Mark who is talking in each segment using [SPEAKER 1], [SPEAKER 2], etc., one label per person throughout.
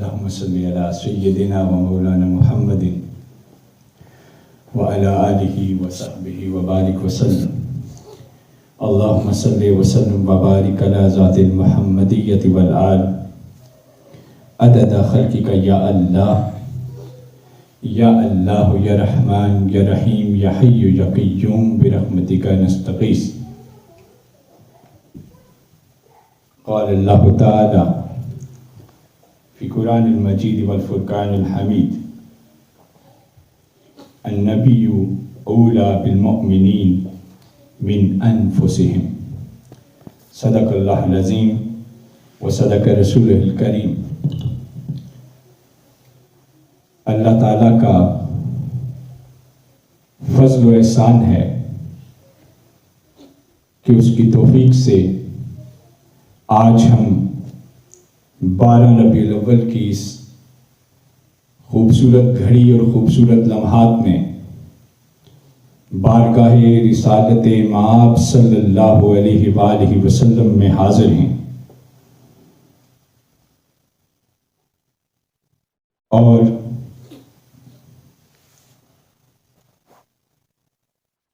[SPEAKER 1] اللهم صل على سيدنا ومولانا محمد وعلى آله وصحبه وبارك وسلم. اللهم صل وسلم وبارك على ذات المحمدية والآل عدد خلقك يا الله یا اللہ یا رحمان یا رحیم یا حی یا قیوم برحمتک نستغیث. قال اللہ تعالی فی قرآن المجید والفرقان الحمید النبی اولی بالمؤمنین من انفسهم. صدق اللہ العظیم وصدق رسولہ الکریم. اللہ تعالیٰ کا فضل و احسان ہے کہ اس کی توفیق سے آج ہم 12 ربیع الاول کی اس خوبصورت گھڑی اور خوبصورت لمحات میں بارگاہ رسالت مآب صلی اللہ علیہ وآلہ وسلم میں حاضر ہیں. اور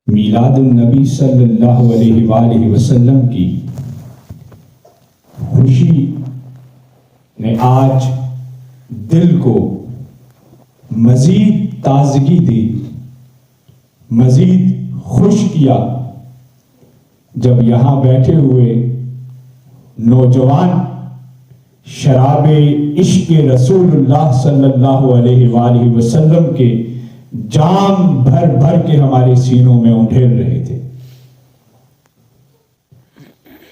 [SPEAKER 1] میلاد النبی صلی اللہ علیہ وآلہ وسلم کی خوشی نے آج دل کو مزید تازگی دی، مزید خوش کیا جب یہاں بیٹھے ہوئے نوجوان شراب عشق رسول اللہ صلی اللہ علیہ وآلہ وسلم کے جام بھر بھر کے ہمارے سینوں میں انڈھیل رہے تھے.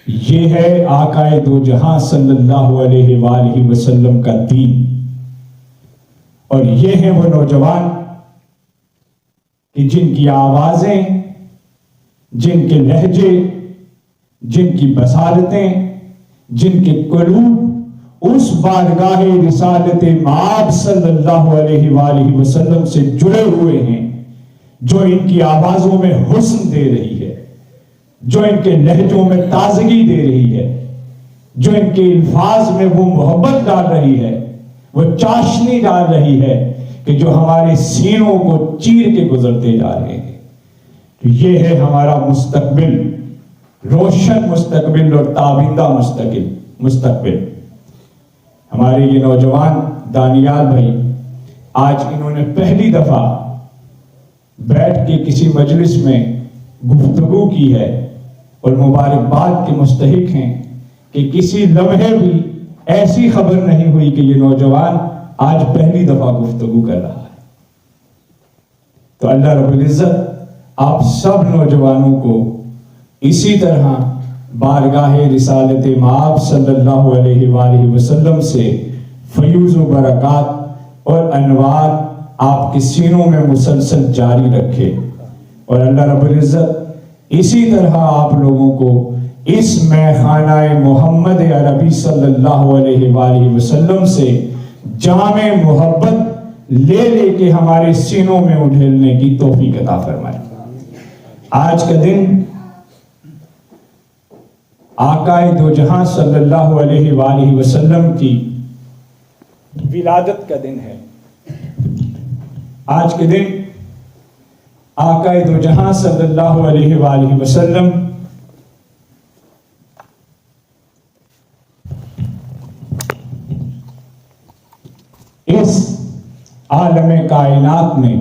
[SPEAKER 1] یہ ہے آقائے دو جہاں صلی اللہ علیہ وآلہ وسلم کا دین، اور یہ ہیں وہ نوجوان کہ جن کی آوازیں، جن کے لہجے، جن کی بصارتیں، جن کے قلوب اس بارگاہ رسالت مآب صلی اللہ علیہ وآلہ وسلم سے جڑے ہوئے ہیں، جو ان کی آوازوں میں حسن دے رہی ہے، جو ان کے لہجوں میں تازگی دے رہی ہے، جو ان کے الفاظ میں وہ محبت ڈال رہی ہے، وہ چاشنی ڈال رہی ہے کہ جو ہمارے سینوں کو چیر کے گزرتے جا رہے ہیں. تو یہ ہے ہمارا مستقبل، روشن مستقبل اور تابندہ مستقبل. ہمارے یہ نوجوان دانیال بھائی آج انہوں نے پہلی دفعہ بیٹھ کے کسی مجلس میں گفتگو کی ہے اور مبارکباد کے مستحق ہیں کہ کسی لمحے بھی ایسی خبر نہیں ہوئی کہ یہ نوجوان آج پہلی دفعہ گفتگو کر رہا ہے. تو اللہ رب العزت آپ سب نوجوانوں کو اسی طرح بارگاہ رسالت مآب صلی اللہ علیہ وآلہ وسلم سے فیوز و برکات اور انوار آپ کے سینوں میں مسلسل جاری رکھے، اور اللہ رب العزت اسی طرح آپ لوگوں کو اس میخانہ محمد عربی صلی اللہ علیہ وآلہ وسلم سے جام محبت لے لے کے ہمارے سینوں میں اڈھیلنے کی توفیق عطا فرمائے. آج کا دن آقائے دو جہاں صلی اللہ علیہ وآلہ وسلم کی ولادت کا دن ہے. آج کے دن آقائے دو جہاں صلی اللہ علیہ وآلہ وسلم اس عالم کائنات میں،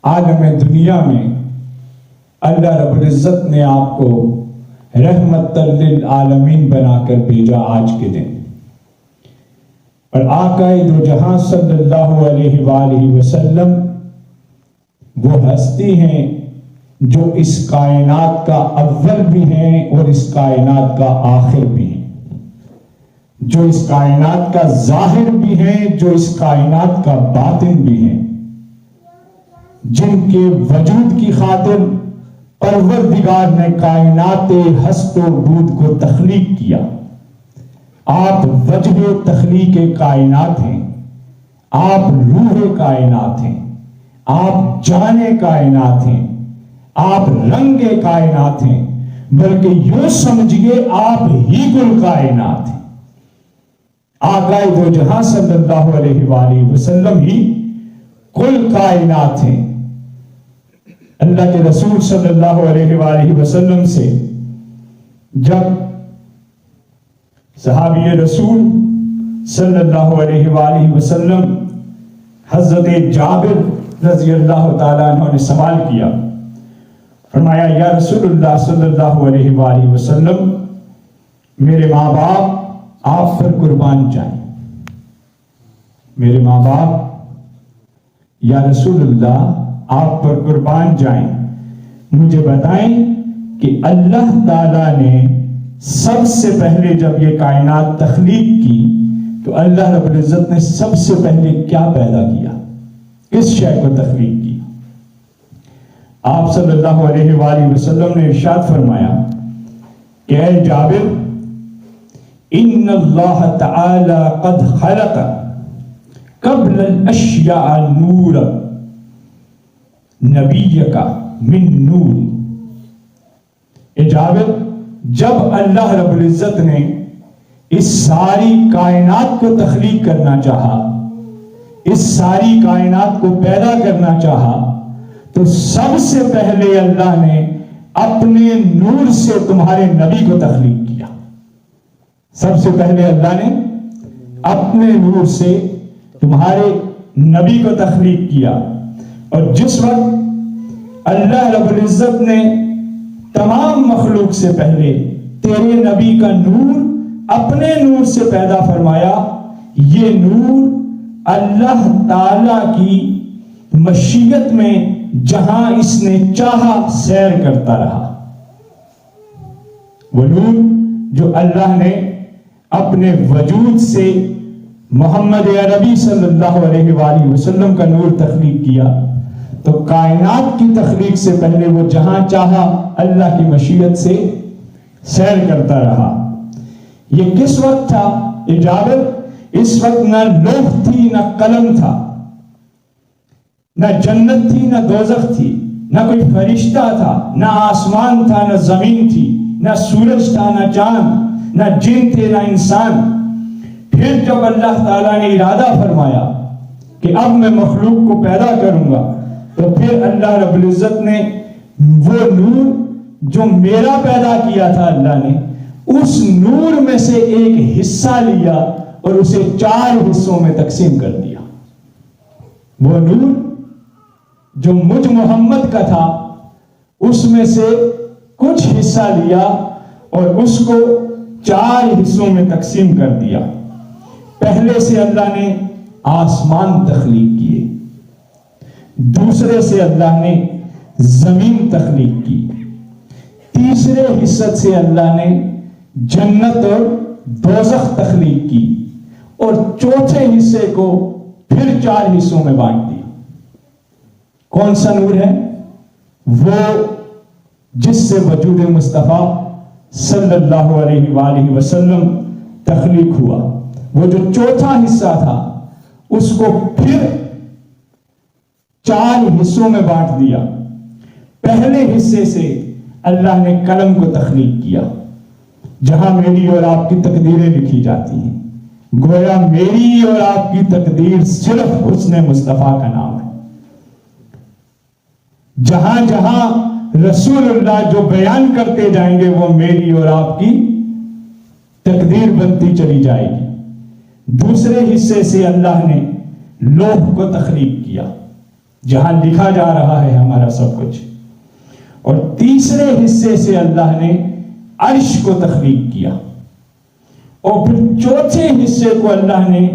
[SPEAKER 1] عالم دنیا میں اللہ رب العزت نے آپ کو رحمت للعالمین بنا کر بھیجا آج کے دن. اور آقائے دو جہاں صلی اللہ علیہ وآلہ وسلم وہ ہستی ہیں جو اس کائنات کا اول بھی ہیں اور اس کائنات کا آخر بھی ہیں، جو اس کائنات کا ظاہر بھی ہیں، جو اس کائنات کا باطن بھی ہیں، جن کے وجود کی خاطر پروردگار نے کائنات ہست و بود کو تخلیق کیا. آپ وجہ تخلیق کائنات ہیں، آپ روح کائنات ہیں، آپ جان کائنات ہیں، آپ رنگ کائنات ہیں، بلکہ یوں سمجھئے آپ ہی کل کائنات ہیں. آقائے دو جہاں صلی اللہ علیہ وآلہ وسلم ہی کل کائنات ہیں۔ اللہ کے رسول صلی اللہ علیہ وآلہ وسلم سے جب صحابی رسول صلی اللہ علیہ وآلہ وسلم حضرت جابر رضی اللہ تعالیٰ عنہ نے سوال کیا، فرمایا یا رسول اللہ صلی اللہ علیہ وآلہ وسلم، میرے ماں باپ آپ پر قربان جائیں، میرے ماں باپ یا رسول اللہ آپ پر قربان جائیں، مجھے بتائیں کہ اللہ تعالیٰ نے سب سے پہلے جب یہ کائنات تخلیق کی تو اللہ رب العزت نے سب سے پہلے کیا پیدا کیا، کس شے کو تخلیق کی؟ آپ صلی اللہ علیہ وآلہ وسلم نے ارشاد فرمایا کہ اے جابر، ان اللہ تعالی قد خلق قبل الاشیاء نورا نبیک من نور۔ اے جابر، جب اللہ رب العزت نے اس ساری کائنات کو تخلیق کرنا چاہا، اس ساری کائنات کو پیدا کرنا چاہا، تو سب سے پہلے اللہ نے اپنے نور سے تمہارے نبی کو تخلیق کیا۔ سب سے پہلے اللہ نے اپنے نور سے تمہارے نبی کو تخلیق کیا، اور جس وقت اللہ رب العزت نے تمام مخلوق سے پہلے تیرے نبی کا نور اپنے نور سے پیدا فرمایا، یہ نور اللہ تعالی کی مشیت میں جہاں اس نے چاہا سیر کرتا رہا۔ وہ نور جو اللہ نے اپنے وجود سے محمد عربی صلی اللہ علیہ وآلہ وسلم کا نور تخلیق کیا، تو کائنات کی تخلیق سے پہلے وہ جہاں چاہا اللہ کی مشیت سے سیر کرتا رہا۔ یہ کس وقت تھا اے جابر؟ اس وقت نہ لوح تھی، نہ قلم تھا، نہ جنت تھی، نہ دوزخ تھی، نہ کوئی فرشتہ تھا، نہ آسمان تھا، نہ زمین تھی، نہ سورج تھا، نہ چاند، نہ جن تھے، نہ انسان۔ پھر جب اللہ تعالیٰ نے ارادہ فرمایا کہ اب میں مخلوق کو پیدا کروں گا، تو پھر اللہ رب العزت نے وہ نور جو میرا پیدا کیا تھا اللہ نے، اس نور میں سے ایک حصہ لیا اور اسے 4 حصوں میں تقسیم کر دیا۔ وہ نور جو مجھ محمد کا تھا اس میں سے کچھ حصہ لیا اور اس کو 4 حصوں میں تقسیم کر دیا۔ پہلے سے اللہ نے آسمان تخلیق کیے، دوسرے سے اللہ نے زمین تخلیق کی، تیسرے حصے سے اللہ نے جنت اور دوزخ تخلیق کی، اور چوتھے حصے کو پھر 4 حصوں میں بانٹ دیا۔ کون سا نور ہے؟ وہ جس سے وجود مصطفیٰ صلی اللہ علیہ وآلہ وسلم تخلیق ہوا۔ وہ جو چوتھا حصہ تھا اس کو پھر 4 حصوں میں بانٹ دیا۔ پہلے حصے سے اللہ نے قلم کو تخلیق کیا، جہاں میری اور آپ کی تقدیریں لکھی جاتی ہیں۔ گویا میری اور آپ کی تقدیر صرف حسن مصطفیٰ کا نام ہے۔ جہاں جہاں رسول اللہ جو بیان کرتے جائیں گے وہ میری اور آپ کی تقدیر بنتی چلی جائے گی۔ دوسرے حصے سے اللہ نے لوح کو تخلیق کیا، جہاں لکھا جا رہا ہے ہمارا سب کچھ، اور تیسرے حصے سے اللہ نے عرش کو تخلیق کیا، اور پھر چوتھے حصے کو اللہ نے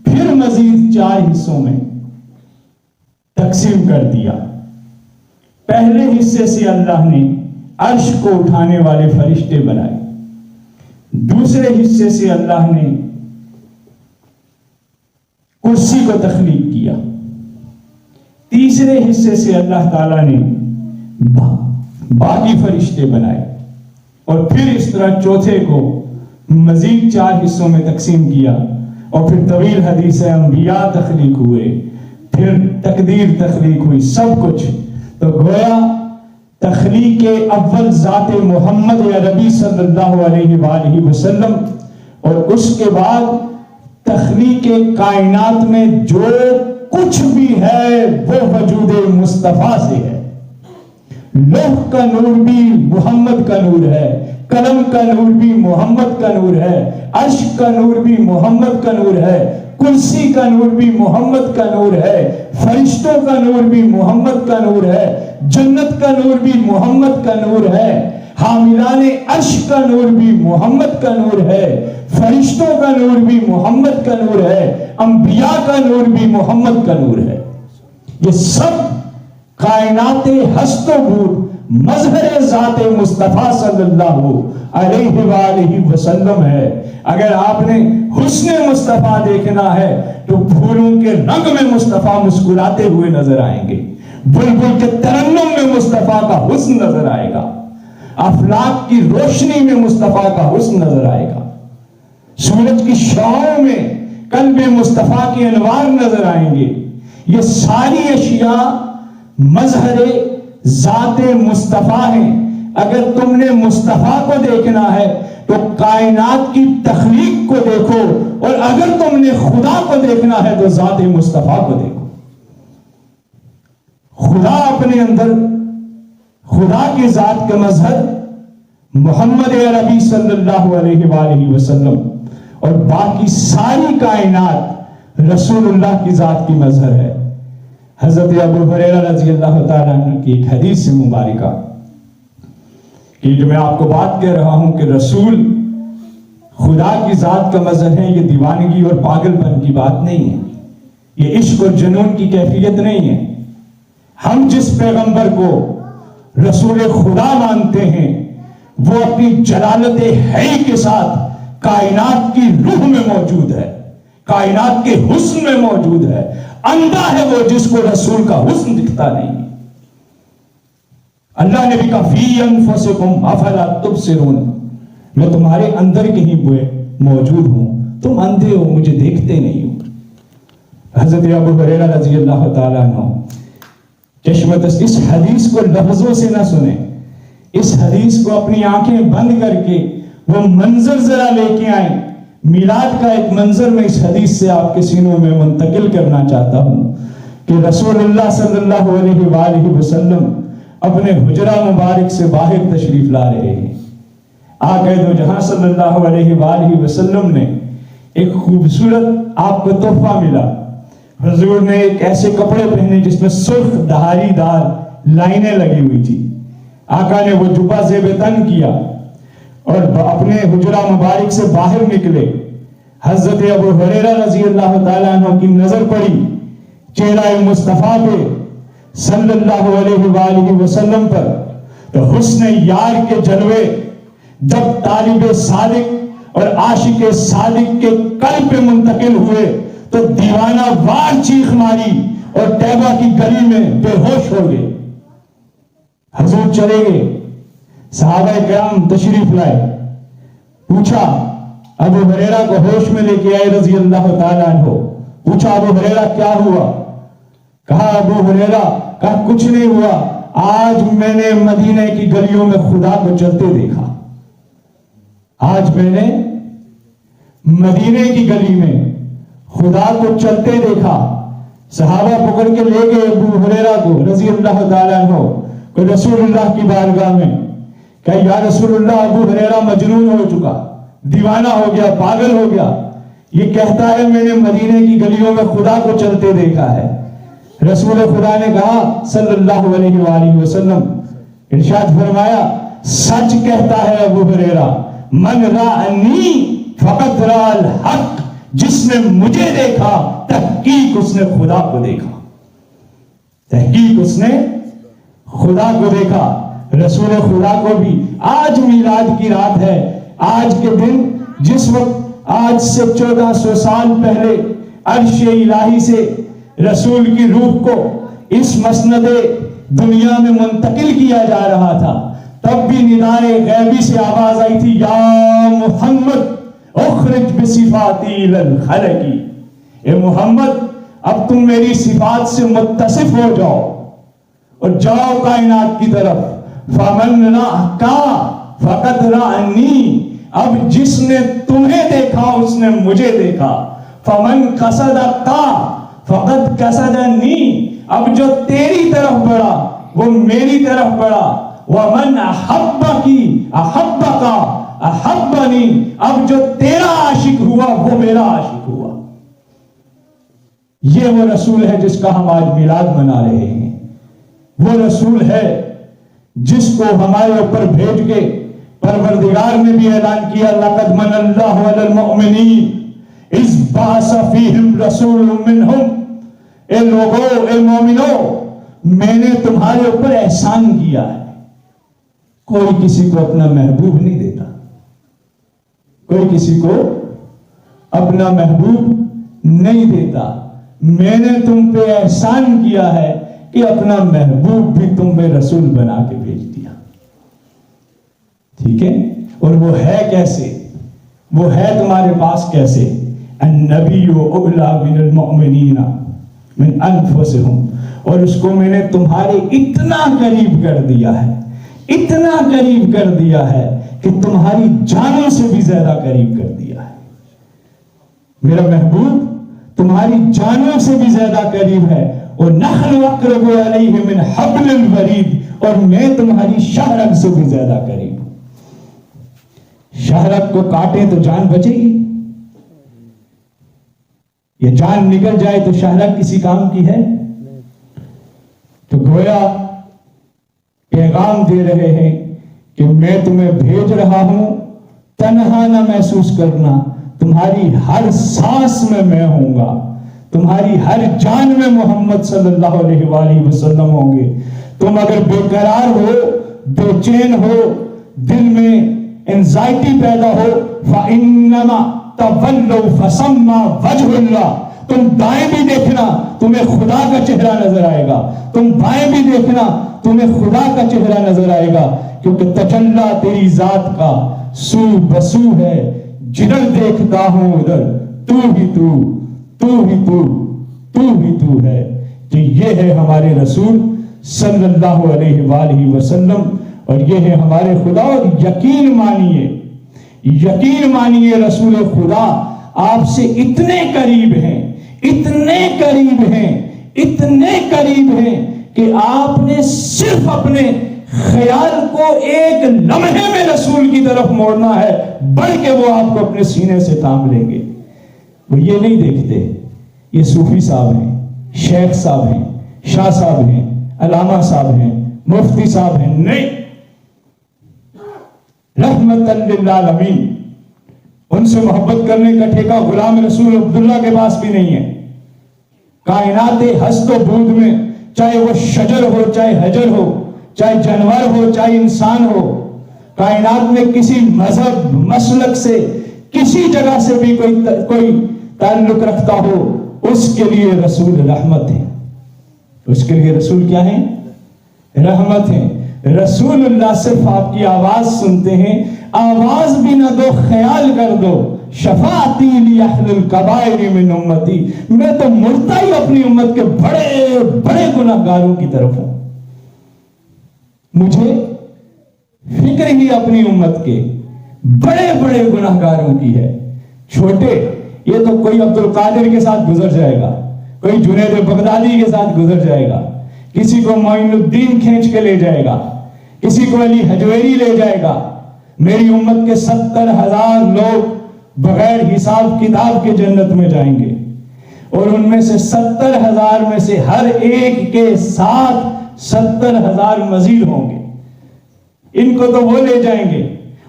[SPEAKER 1] پھر مزید 4 حصوں میں تقسیم کر دیا۔ پہلے حصے سے اللہ نے عرش کو اٹھانے والے فرشتے بنائے، دوسرے حصے سے اللہ نے کرسی کو تخلیق کیا، تیسرے حصے سے اللہ تعالیٰ نے باقی فرشتے بنائے، اور پھر اس طرح چوتھے کو مزید 4 حصوں میں تقسیم کیا، اور پھر طویل حدیث انبیاء تخلیق ہوئے، پھر تقدیر تخلیق ہوئی، سب کچھ۔ تو گویا تخلیق اول ذات محمد عربی صلی اللہ علیہ وآلہ وسلم، اور اس کے بعد تخلیق کائنات میں جو کچھ بھی ہے وہ وجود مصطفیٰ سے ہے. لوح کا نور بھی محمد کا نور ہے، قلم کا نور بھی محمد کا نور ہے، عرش کا نور بھی محمد کا نور ہے، کرسی کا نور بھی محمد کا نور ہے، فرشتوں کا نور بھی محمد کا نور ہے، جنت کا نور بھی محمد کا نور ہے، حاملان عرش کا نور بھی محمد کا نور ہے، فرشتوں کا نور بھی محمد کا نور ہے، انبیاء کا نور بھی محمد کا نور ہے. یہ سب کائنات ہست و بود مظہر ذات مصطفیٰ صلی اللہ علیہ وآلہ وسلم ہے. اگر آپ نے حسن مصطفیٰ دیکھنا ہے تو پھولوں کے رنگ میں مصطفیٰ مسکراتے ہوئے نظر آئیں گے، بلبل کے ترنم میں مصطفیٰ کا حسن نظر آئے گا، افلاک کی روشنی میں مصطفیٰ کا حسن نظر آئے گا، سورج کی شعاعوں میں قلب مصطفیٰ کی انوار نظر آئیں گے. یہ ساری اشیاء مظہر ذات مصطفیٰ ہیں. اگر تم نے مصطفیٰ کو دیکھنا ہے تو کائنات کی تخلیق کو دیکھو، اور اگر تم نے خدا کو دیکھنا ہے تو ذات مصطفیٰ کو دیکھو. خدا اپنے اندر، خدا کی ذات کا مظہر محمد عربی صلی اللہ علیہ وآلہ وسلم، اور باقی ساری کائنات رسول اللہ کی ذات کی مظہر ہے. حضرت ابو ہریرہ رضی اللہ تعالیٰ عنہ کی ایک حدیث مبارکہ کہ جو میں آپ کو بات کہہ رہا ہوں کہ رسول خدا کی ذات کا مظہر ہے، یہ دیوانگی اور پاگل پن کی بات نہیں ہے، یہ عشق اور جنون کی کیفیت نہیں ہے. ہم جس پیغمبر کو رسول خدا مانتے ہیں وہ اپنی جلالت حی کے ساتھ کائنات کی روح میں موجود ہے، کائنات کے حسن میں موجود ہے. اندھا ہے وہ جس کو رسول کا حسن دکھتا نہیں. اللہ نے بھی کہا فی انفسکم افلا تبصرون، میں تمہارے اندر کہیں موجود ہوں، تم اندھے ہو، مجھے دیکھتے نہیں ہو. حضرت ابو ہریرہ رضی اللہ تعالیٰ عنہ چشمت اس حدیث کو لفظوں سے نہ سنیں، اس حدیث کو اپنی آنکھیں بند کر کے وہ منظر ذرا لے کے آئیں. میلاد کا ایک منظر میں اس حدیث سے آپ کے سینوں میں منتقل کرنا چاہتا ہوں کہ رسول اللہ صلی اللہ علیہ وآلہ وسلم اپنے حجرہ مبارک سے باہر تشریف لا رہے ہیں. آقا دو جہاں صلی اللہ علیہ وآلہ وسلم نے ایک خوبصورت آپ کو تحفہ ملا. حضور نے ایک ایسے کپڑے پہنے جس میں سرخ دھاری دار لائنیں لگی ہوئی تھی. آقا نے وہ جبہ زیب تن کیا اور اپنے حجرہ مبارک سے باہر نکلے. حضرت ابو ہریرہ رضی اللہ تعالیٰ عنہ کی نظر پڑی چہرہ مصطفیٰ پہ صلی اللہ علیہ وآلہ وسلم پر، تو حسن یار کے جلوے جب طالب صادق اور عاشق صادق کے قلب پہ منتقل ہوئے تو دیوانہ وار چیخ ماری اور طیبہ کی گلی میں بے ہوش ہو گئے. حضور چلے گئے، صحابہ کرام تشریف لائے، پوچھا ابو ہریرہ کو ہوش میں لے کے آئے رضی اللہ تعالیٰ عنہ. پوچھا ابو ہریرہ کیا ہوا؟ کہا ابو ہریرہ کہا کچھ نہیں ہوا، آج میں نے مدینہ کی گلیوں میں خدا کو چلتے دیکھا. آج میں نے مدینہ کی گلی میں خدا کو چلتے دیکھا. صحابہ پکڑ کے لے گئے ابو ہریرہ کو رضی اللہ تعالیٰ عنہ کو رسول اللہ کی بارگاہ میں. کہ یا رسول اللہ ابو ہریرہ مجنون ہو چکا، دیوانہ ہو گیا، پاگل ہو گیا، یہ کہتا ہے میں نے مدینے کی گلیوں میں خدا کو چلتے دیکھا ہے. رسول خدا نے کہا صلی اللہ علیہ وآلہ وسلم، ارشاد فرمایا سچ کہتا ہے ابو ہریرہ، من رانی فقط را الحق، جس نے مجھے دیکھا تحقیق اس نے خدا کو دیکھا، تحقیق اس نے خدا کو دیکھا. رسول خدا کو بھی آج میلاد کی رات ہے. آج کے دن جس وقت آج سے 1400 سال پہلے عرش الہی سے رسول کی روح کو اس مسند دنیا میں منتقل کیا جا رہا تھا، تب بھی ندائے غیبی سے آواز آئی تھی یا محمد اخرج بصفاتی للخلقی، اے محمد اب تم میری صفات سے متصف ہو جاؤ اور جاؤ کائنات کی طرف. فمن رأکا فقد رأنی، اب جس نے تمہیں دیکھا اس نے مجھے دیکھا. فمن قصدک فقد قصدنی، اب جو تیری طرف بڑھا وہ میری طرف بڑھا، ومن احبکی احبک احبنی، اب جو تیرا عاشق ہوا وہ میرا عاشق ہوا۔ یہ وہ رسول ہے جس کا ہم آج میلاد منا رہے ہیں، وہ رسول ہے جس کو ہمارے اوپر بھیج کے پروردگار نے بھی اعلان کیا، لقد من اللہ علی المؤمنین اذ بعث فیہم رسول منہم، اے لوگو، اے مومنو، میں نے تمہارے اوپر احسان کیا ہے۔ کوئی کسی کو اپنا محبوب نہیں دیتا، کوئی کسی کو اپنا محبوب نہیں دیتا، میں نے تم پہ احسان کیا ہے کہ اپنا محبوب بھی تم میں رسول بنا کے بھیج دیا۔ ٹھیک ہے؟ اور وہ ہے کیسے؟ وہ ہے تمہارے پاس کیسے؟ النبی اولی من المؤمنین من انفسہم، اور اس کو میں نے تمہارے اتنا قریب کر دیا ہے، اتنا قریب کر دیا ہے کہ تمہاری جانوں سے بھی زیادہ قریب کر دیا ہے۔ میرا محبوب تمہاری جانوں سے بھی زیادہ قریب ہے، اور نحن اقرب علیہ من حبل الورید، اور میں تمہاری شہرک سے بھی زیادہ قریب ہوں۔ شہرک کو کاٹے تو جان بچے گی، یہ جان نکل جائے تو شہرک کسی کام کی ہے؟ تو گویا پیغام دے رہے ہیں کہ میں تمہیں بھیج رہا ہوں، تنہا نہ محسوس کرنا، تمہاری ہر سانس میں میں ہوں گا، تمہاری ہر جان میں محمد صلی اللہ علیہ وآلہ وسلم ہوں گے۔ تم اگر بے قرار ہو، بے چین ہو، دل میں انزائٹی پیدا ہو، فَإِنَّمَا تَوَلَّوْا فَسَمَّا وَجْهُ اللَّهِ، تم دائیں بھی دیکھنا تمہیں خدا کا چہرہ نظر آئے گا، تم بائیں بھی دیکھنا تمہیں خدا کا چہرہ نظر آئے گا، کیونکہ تجلی تیری ذات کا سو بسو ہے، جدھر دیکھتا ہوں ادھر تو ہی تو، تو ہی تو، تو ہی تو ہے۔ تو یہ ہے ہمارے رسول صلی اللہ علیہ وآلہ وسلم، اور یہ ہے ہمارے خدا۔ اور یقین مانیے، یقین مانیے، رسول خدا آپ سے اتنے قریب ہیں، اتنے قریب ہیں، اتنے قریب ہیں کہ آپ نے صرف اپنے خیال کو ایک لمحے میں رسول کی طرف موڑنا ہے، بڑھ کے وہ آپ کو اپنے سینے سے تام لیں گے۔ وہ یہ نہیں دیکھتے یہ صوفی صاحب ہیں، شیخ صاحب ہیں، شاہ صاحب ہیں، علامہ صاحب ہیں، مفتی صاحب ہیں، نہیں، رحمت للعالمین۔ ان سے محبت کرنے کا ٹھیکہ غلام رسول عبداللہ کے پاس بھی نہیں ہے۔ کائنات ہست و بود میں، چاہے وہ شجر ہو، چاہے حجر ہو، چاہے جانور ہو، چاہے انسان ہو، کائنات میں کسی مذہب، مسلک سے، کسی جگہ سے بھی کوئی تعلق رکھتا ہو، اس کے لیے رسول رحمت ہے۔ اس کے لیے رسول کیا ہے؟ رحمت ہے۔ رسول اللہ صرف آپ کی آواز سنتے ہیں، آواز بھی نہ دو، خیال کر دو، شفاعتی لأہل الکبائر من امتی، میں تو مڑتا ہی اپنی امت کے بڑے بڑے گناہ گاروں کی طرف ہوں، مجھے فکر ہی اپنی امت کے بڑے بڑے گناہ گاروں کی ہے۔ چھوٹے یہ تو کوئی عبد القادر کے ساتھ گزر جائے گا، کوئی جنید بغدادی کے ساتھ گزر جائے گا، کسی کو معین الدین کھینچ کے لے جائے گا، کسی کو علی حجویری لے جائے گا۔ میری امت کے 70,000 لوگ بغیر حساب کتاب کے جنت میں جائیں گے، اور ان میں سے 70,000 میں سے ہر ایک کے ساتھ 70,000 مزید ہوں گے۔ ان کو تو وہ لے جائیں گے،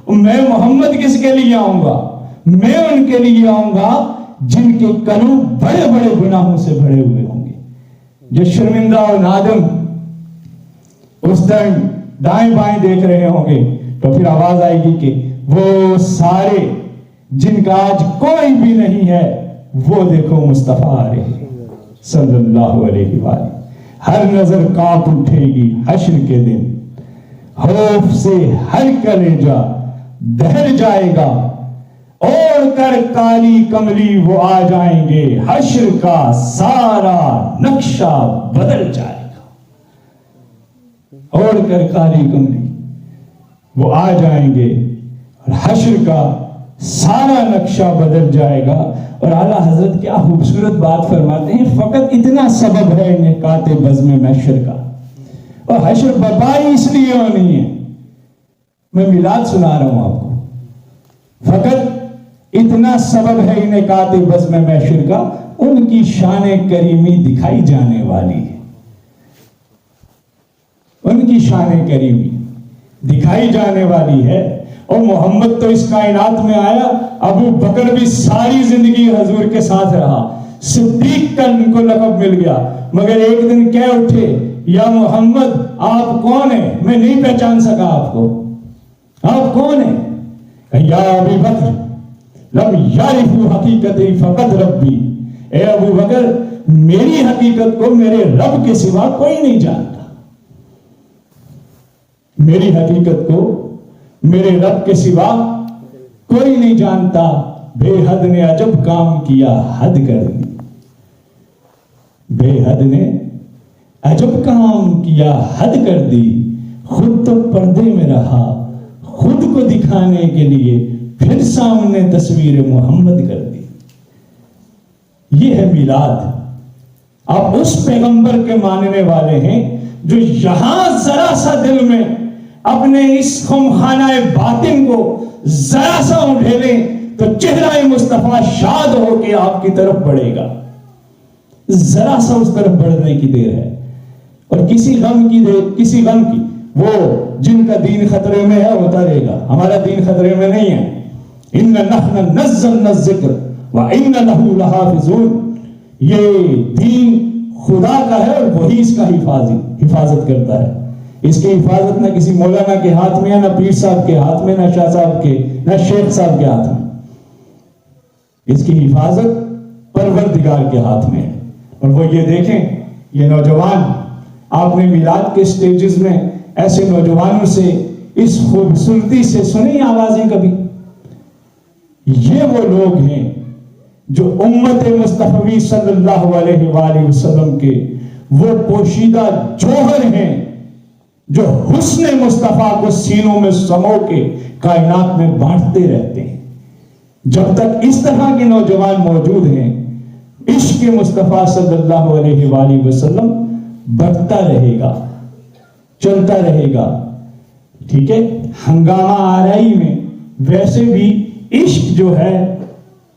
[SPEAKER 1] میں محمد کس کے لیے آؤں گا؟ میں ان کے لیے آؤں گا جن کے قلوب بڑے بڑے گناہوں سے بھرے ہوئے ہوں گے، جو شرمندہ اور نادم اس ٹائم دائیں بائیں دیکھ رہے ہوں گے، تو پھر آواز آئے گی کہ وہ سارے جن کا آج کوئی بھی نہیں ہے، وہ دیکھو مصطفیٰ آ رہے ہیں صلی اللہ علیہ وآلہ۔ ہر نظر کانپ اٹھے گی حشر کے دن، خوف سے ہر کلیجہ دہر جائے گا، اوڑھ کر کالی کملی وہ آ جائیں گے، حشر کا سارا نقشہ بدل جائے گا۔ اوڑھ کر کالی کملی وہ آ جائیں گے اور حشر کا سارا نقشہ بدل جائے گا، اور اعلیٰ حضرت کیا خوبصورت بات فرماتے ہیں، فقط اتنا سبب ہے انعقاد بزم محشر کا، اور حشر برپائی اس لیے ہونی ہے، میں میلاد سنا رہا ہوں آپ کو، فقط اتنا سبب ہے انعقاد بزم محشر کا، ان کی شان کریمی دکھائی جانے والی ہے، ان کی شان کریمی دکھائی جانے والی ہے۔ اور محمد تو اس کائنات میں آیا، ابو بکر بھی ساری زندگی حضور کے ساتھ رہا، صدیق کا ان کو لقب مل گیا، مگر ایک دن کہہ اٹھے یا محمد آپ کون ہیں؟ میں نہیں پہچان سکا آپ کو، آپ کون ہیں؟ یا ابی بکر لم یعرفوا حقیقتی فقط ربی، اے ابو بکر میری حقیقت کو میرے رب کے سوا کوئی نہیں جانتا، میری حقیقت کو میرے رب کے سوا کوئی نہیں جانتا، بے حد نے عجب کام کیا حد کر دی، بے حد نے عجب کام کیا حد کر دی، خود تو پردے میں رہا خود کو دکھانے کے لیے پھر سامنے تصویر محمد کر دی۔ یہ ہے میلاد۔ آپ اس پیغمبر کے ماننے والے ہیں جو یہاں ذرا سا دل میں اپنے اس خمخانہ باطن کو ذرا سا اٹھیلیں تو چہرہ مصطفیٰ شاد ہو کے آپ کی طرف بڑھے گا، ذرا سا اس طرف بڑھنے کی دیر ہے، اور کسی غم کی وہ جن کا دین خطرے میں ہے ہوتا رہے گا، ہمارا دین خطرے میں نہیں ہے۔ اِنَّ نَحْنَ نَزَّلْنَا الذِّكْرَ وَإِنَّ لَهُ لَحَافِظُونَ، یہ دین خدا کا ہے اور وہی اس کا حفاظت کرتا ہے، اس کی حفاظت نہ کسی مولانا کے ہاتھ میں ہے، نہ پیر صاحب کے ہاتھ میں، نہ شاہ صاحب کے، نہ شیخ صاحب کے ہاتھ میں، اس کی حفاظت پروردگار کے ہاتھ میں ہے۔ اور وہ یہ دیکھیں، یہ نوجوان، آپ نے میلاد کے سٹیجز میں ایسے نوجوانوں سے اس خوبصورتی سے سنی آوازیں کبھی؟ یہ وہ لوگ ہیں جو امت مصطفی صلی اللہ علیہ وآلہ وسلم کے وہ پوشیدہ جوہر ہیں جو حسن مصطفیٰ کو سینوں میں سمو کے کائنات میں بانٹتے رہتے ہیں۔ جب تک اس طرح کے نوجوان موجود ہیں، عشق مصطفیٰ صلی اللہ علیہ وآلہ وسلم بڑھتا رہے گا، چلتا رہے گا، ٹھیک ہے؟ ہنگامہ آرائی میں ویسے بھی عشق جو ہے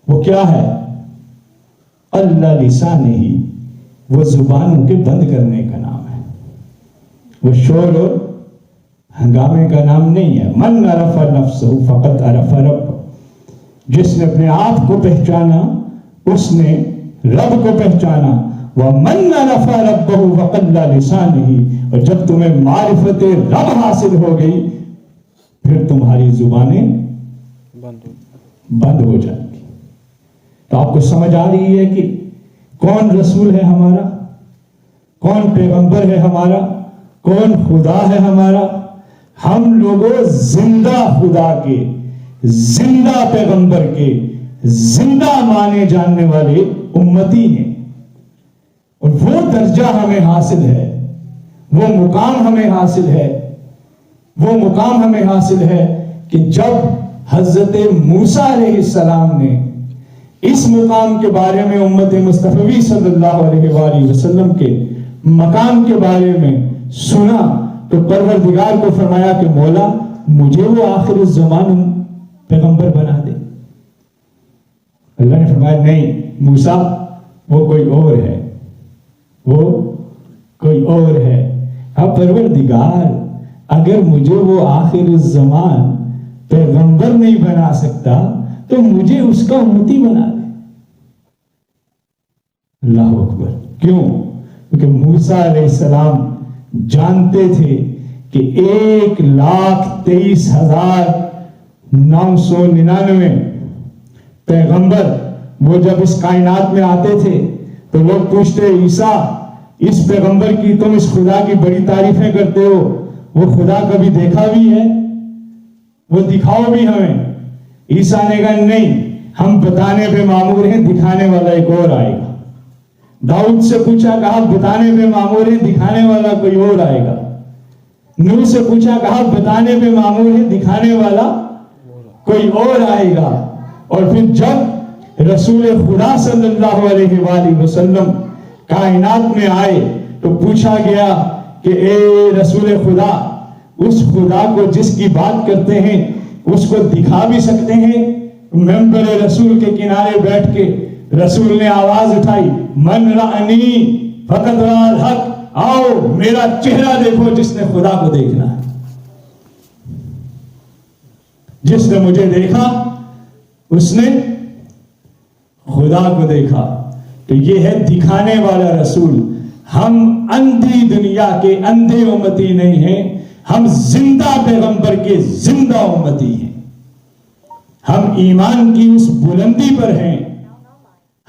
[SPEAKER 1] وہ کیا ہے؟ اللہ لسانہ ہی، وہ زبانوں کے بند کرنے کا نام ہے، وہ شور اور ہنگامے کا نام نہیں ہے۔ من عرف نفسہ فقط عرف رب، جس نے اپنے آپ کو پہچانا اس نے رب کو پہچانا۔ وَمَنْ عَرَفَ رَبَّهُ فَقَلَّ لِسَانِهِ، اور جب تمہیں معرفت رب حاصل ہو گئی پھر تمہاری زبانیں بند ہو جائیں گی۔ تو آپ کو سمجھ آ رہی ہے کہ کون رسول ہے ہمارا، کون پیغمبر ہے ہمارا، کون خدا ہے ہمارا؟ ہم لوگوں زندہ خدا کے، زندہ پیغمبر کے، زندہ مانے جاننے والے امتی ہیں، اور وہ درجہ ہمیں حاصل ہے، وہ مقام ہمیں حاصل ہے، وہ مقام ہمیں حاصل ہے کہ جب حضرت موسیٰ علیہ السلام نے اس مقام کے بارے میں امت مصطفی صلی اللہ علیہ وآلہ وسلم کے مقام کے بارے میں سنا تو پروردگار کو فرمایا کہ مولا مجھے وہ آخر الزمان پیغمبر بنا دے۔ اللہ نے فرمایا نہیں موسیٰ، وہ کوئی اور ہے، وہ کوئی اور ہے۔ اب پروردگار اگر مجھے وہ آخر الزمان پیغمبر نہیں بنا سکتا تو مجھے اس کا امتی بنا دے۔ اللہ اکبر۔ کیوں؟ کیونکہ موسیٰ علیہ السلام جانتے تھے کہ 1,23,999 پیغمبر وہ جب اس کائنات میں آتے تھے تو لوگ پوچھتے عیسیٰ اس پیغمبر کی تم اس خدا کی بڑی تعریفیں کرتے ہو، وہ خدا کبھی دیکھا بھی ہے؟ وہ دکھاؤ بھی ہمیں۔ عیسیٰ نے کہا نہیں، ہم بتانے پہ مامور ہیں، دکھانے والا ایک اور آئے گا۔ داؤد سے پوچھا، کہا بتانے پہ مامور ہیں، دکھانے والا کوئی اور آئے گا۔ نوح سے پوچھا، کہا بتانے پہ مامور ہیں، دکھانے والا کوئی اور آئے گا۔ اور پھر جب رسول خدا صلی اللہ علیہ وآلہ وسلم کائنات میں آئے تو پوچھا گیا کہ اے رسول خدا، اس خدا کو جس کی بات کرتے ہیں اس کو دکھا بھی سکتے ہیں؟ ممبر رسول کے کنارے بیٹھ کے رسول نے آواز اٹھائی، من رعنی فقد رأى الحق، آؤ میرا چہرہ دیکھو جس نے خدا کو دیکھنا ہے۔ جس نے مجھے دیکھا اس نے خدا کو دیکھا۔ تو یہ ہے دکھانے والا رسول۔ ہم اندھی دنیا کے اندھے امتی نہیں ہیں، ہم زندہ پیغمبر کے زندہ امتی ہیں۔ ہم ایمان کی اس بلندی پر ہیں،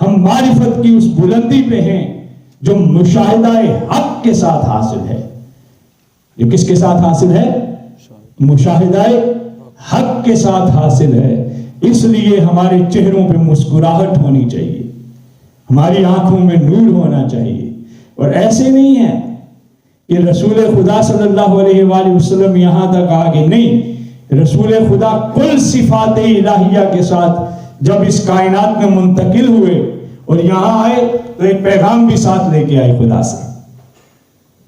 [SPEAKER 1] ہم معرفت کی اس بلندی پہ ہیں جو مشاہدہ حق کے ساتھ حاصل ہے۔ جو کس کے ساتھ حاصل ہے؟ مشاہدہ حق کے ساتھ حاصل ہے۔ اس لیے ہمارے چہروں پہ مسکراہٹ ہونی چاہیے، ہماری آنکھوں میں نور ہونا چاہیے۔ اور ایسے نہیں ہے کہ رسول خدا صلی اللہ علیہ وآلہ وسلم یہاں تک آگے نہیں، رسول خدا کل صفات الہیہ کے ساتھ جب اس کائنات میں منتقل ہوئے اور یہاں آئے تو ایک پیغام بھی ساتھ لے کے آئے خدا سے۔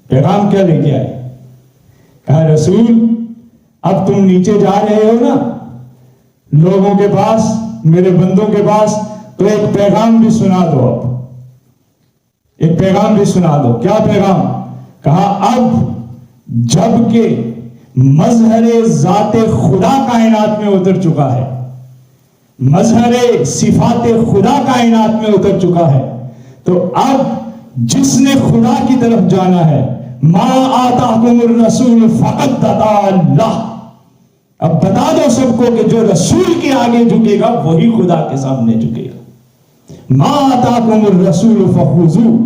[SPEAKER 1] پیغام کیا لے کے آئے؟ کہا رسول اب تم نیچے جا رہے ہو نا لوگوں کے پاس، میرے بندوں کے پاس، تو ایک پیغام بھی سنا دو، اب ایک پیغام بھی سنا دو۔ کیا پیغام؟ کہا اب جب کہ مظہر ذات خدا کائنات میں اتر چکا ہے، مظہر صفات خدا کائنات میں اتر چکا ہے، تو اب جس نے خدا کی طرف جانا ہے، ما آتاکم الرسول فقد اطاع اللہ، اب بتا دو سب کو کہ جو رسول کے آگے جھکے گا وہی خدا کے سامنے جھکے گا۔ ما آتاکم الرسول فخذوہ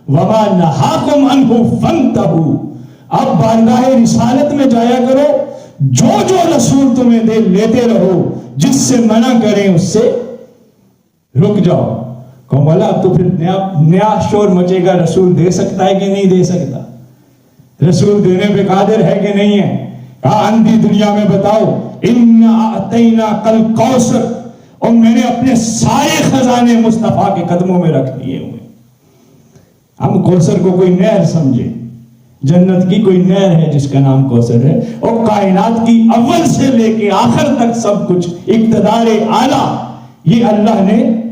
[SPEAKER 1] وما نہاکم عنہ فانتہوا، اب بارگاہ رسالت میں جایا کرو، جو جو رسول تمہیں دے لیتے رہو، جس سے منع کریں اس سے رک جاؤ۔ کہ مولا اب تو پھر نیا شور مچے گا، رسول دے سکتا ہے کہ نہیں دے سکتا؟ رسول دینے پہ قادر ہے کہ نہیں ہے؟ کہا اندھی دنیا میں بتاؤ، اِنَّا أَعْطَيْنَاكَ الْكَوْثَرَ، اور میں نے اپنے سارے خزانے مصطفیٰ کے قدموں میں رکھ دیے ہوئے۔ ہم کوثر کو کوئی نہر سمجھے، جنت کی کوئی نہر ہے جس کا نام کوثر ہے، اور کائنات کی اول سے لے کے آخر تک سب کچھ اقتدار اعلیٰ یہ اللہ نے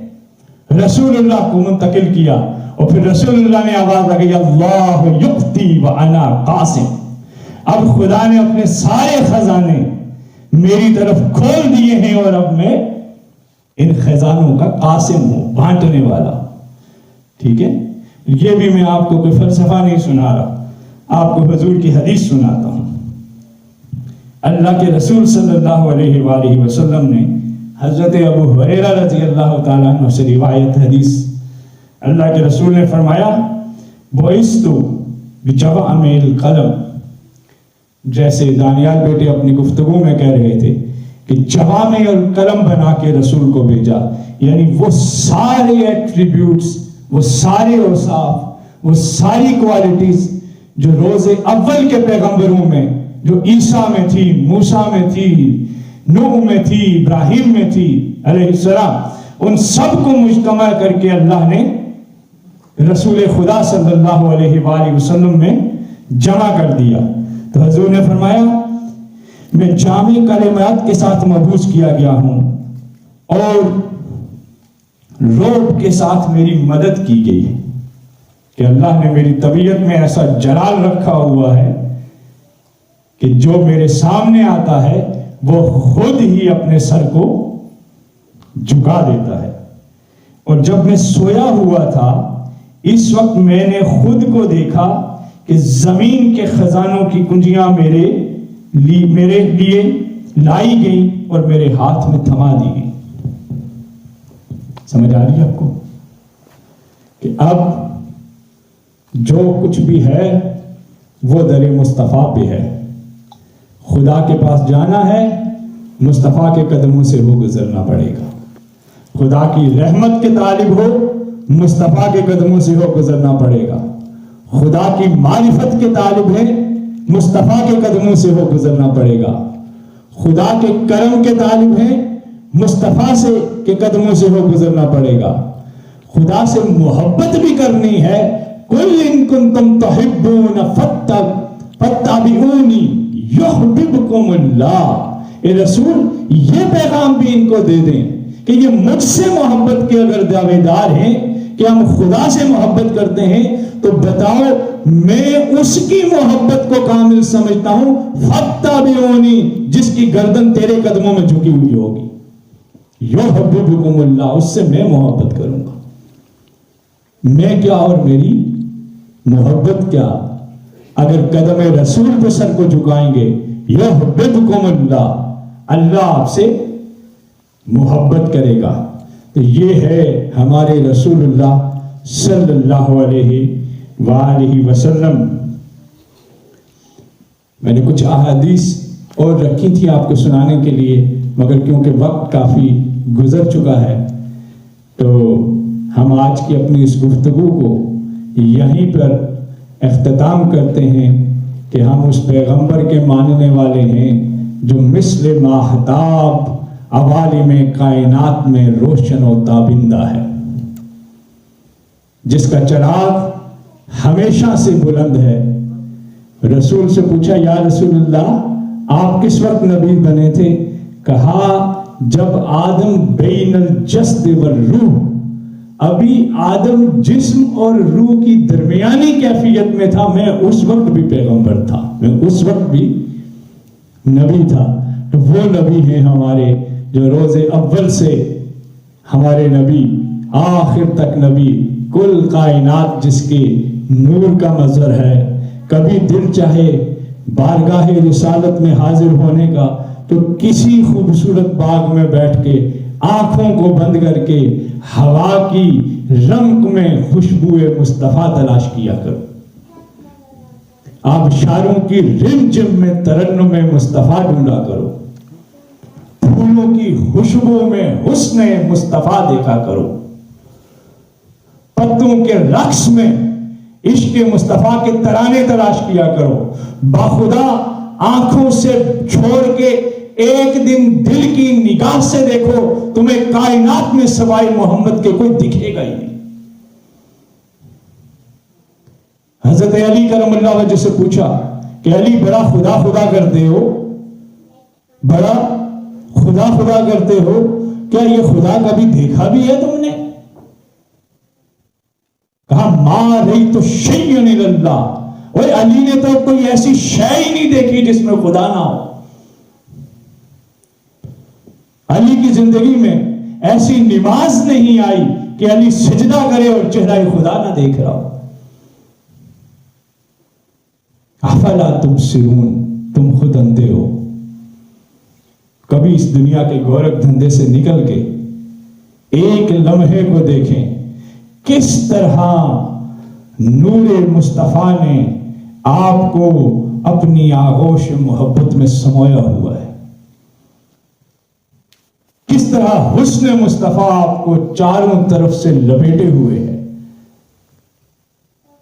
[SPEAKER 1] رسول اللہ کو منتقل کیا۔ اور پھر رسول اللہ نے آواز لگائی، اللہ یقتی وانا قاسم، اب خدا نے اپنے سارے خزانے میری طرف کھول دیے ہیں اور اب میں ان خزانوں کا قاسم ہوں، بانٹنے والا۔ ٹھیک ہے، یہ بھی میں آپ کو کوئی فلسفہ نہیں سنا رہا، آپ کو حضور کی حدیث سناتا ہوں۔ اللہ کے رسول صلی اللہ علیہ وآلہ وسلم نے حضرت ابو ہریرہ رضی اللہ تعالیٰ عنہ سے روایت حدیث، اللہ کے رسول نے فرمایا، بعثت بجوامع القلم، جیسے دانیال بیٹے اپنی گفتگو میں کہہ رہے تھے کہ جوامع القلم بنا کے رسول کو بھیجا، یعنی وہ سارے ایٹریبیوٹس، وہ سارے اوصاف، وہ ساری کوالٹیز جو روز اول کے پیغمبروں میں، جو عیسیٰ میں تھی، موسیٰ میں تھی، نوح میں تھی، ابراہیم میں تھی علیہ السلام، ان سب کو مجتمع کر کے اللہ نے رسول خدا صلی اللہ علیہ وآلہ وسلم میں جمع کر دیا۔ تو حضور نے فرمایا، میں جامع کلمات کے ساتھ مبعوث کیا گیا ہوں اور روب کے ساتھ میری مدد کی گئی ہے، کہ اللہ نے میری طبیعت میں ایسا جلال رکھا ہوا ہے کہ جو میرے سامنے آتا ہے وہ خود ہی اپنے سر کو جھکا دیتا ہے۔ اور جب میں سویا ہوا تھا اس وقت میں نے خود کو دیکھا کہ زمین کے خزانوں کی کنجیاں میرے لیے لائی گئی اور میرے ہاتھ میں تھما دی گئی۔ سمجھ آ رہی ہے آپ کو کہ اب جو کچھ بھی ہے وہ در مصطفیٰ پہ ہے۔ خدا کے پاس جانا ہے، مصطفیٰ کے قدموں سے ہو گزرنا پڑے گا۔ خدا کی رحمت کے طالب ہو، مصطفیٰ کے قدموں سے ہو گزرنا پڑے گا۔ خدا کی معرفت کے طالب ہے، مصطفیٰ کے قدموں سے ہو گزرنا پڑے گا۔ خدا کے کرم کے طالب ہیں، مصطفیٰ سے کے قدموں سے وہ گزرنا پڑے گا. خدا سے محبت بھی کرنی ہے. قل ان کنتم تحبون فاتبعونی یحببکم اللہ. اے رسول یہ پیغام بھی ان کو دے دیں کہ یہ مجھ سے محبت کے اگر دعوے دار ہیں کہ ہم خدا سے محبت کرتے ہیں تو بتاؤ میں اس کی محبت کو کامل سمجھتا ہوں. فاتبعونی جس کی گردن تیرے قدموں میں جھکی ہوئی ہوگی. یحببکم اللہ اس سے میں محبت کروں گا. میں کیا اور میری محبت کیا. اگر قدم رسول پہ سر کو جھکائیں گے یحببکم اللہ اللہ آپ سے محبت کرے گا. تو یہ ہے ہمارے رسول اللہ صلی اللہ علیہ وآلہ وسلم. میں نے کچھ احادیث اور رکھی تھی آپ کو سنانے کے لیے مگر کیونکہ وقت کافی گزر چکا ہے تو ہم آج کی اپنی اس گفتگو کو یہیں پر اختتام کرتے ہیں کہ ہم اس پیغمبر کے ماننے والے ہیں جو مثل ماہتاب عوالم کائنات میں روشن و تابندہ ہے، جس کا چراغ ہمیشہ سے بلند ہے. رسول سے پوچھا یا رسول اللہ آپ کس وقت نبی بنے تھے؟ کہا جب آدم بین الجسد والروح، ابھی آدم جسم اور روح کی درمیانی کیفیت میں تھا، میں اس وقت بھی پیغمبر تھا، میں اس وقت بھی نبی تھا. تو وہ نبی ہیں ہمارے جو روز اول سے ہمارے نبی آخر تک نبی، کل کائنات جس کے نور کا مظہر ہے. کبھی دل چاہے بارگاہ رسالت میں حاضر ہونے کا تو کسی خوبصورت باغ میں بیٹھ کے آنکھوں کو بند کر کے ہوا کی رنگ میں خوشبو مصطفیٰ تلاش کیا کرو. آبشاروں کی رمجم میں ترنم مصطفیٰ ڈھونڈا کرو. پھولوں کی خوشبو میں حسن مصطفیٰ دیکھا کرو. پتوں کے رقص میں عشق مصطفیٰ کے ترانے تلاش کیا کرو. باخدا آنکھوں سے چھوڑ کے ایک دن دل کی نگاہ سے دیکھو، تمہیں کائنات میں سوائے محمد کے کوئی دکھے گا ہی نہیں. حضرت علی کرم اللہ وجہ سے پوچھا کہ علی بڑا خدا خدا کرتے ہو، بڑا خدا خدا کرتے ہو، کیا یہ خدا کبھی دیکھا بھی ہے تم نے؟ کہا ما رأیت شیئا الا اللہ. اور علی نے تو کوئی ایسی شے ہی نہیں دیکھی جس میں خدا نہ ہو. علی کی زندگی میں ایسی نماز نہیں آئی کہ علی سجدہ کرے اور چہرہ خدا نہ دیکھ رہا ہو. افلا تبصرون، تم خود اندھے ہو. کبھی اس دنیا کے گورکھ دھندے سے نکل کے ایک لمحے کو دیکھیں کس طرح نور مصطفیٰ نے آپ کو اپنی آغوش محبت میں سمویا ہوا ہے. کس طرح حسن مصطفیٰ آپ کو چاروں طرف سے لپیٹے ہوئے ہے.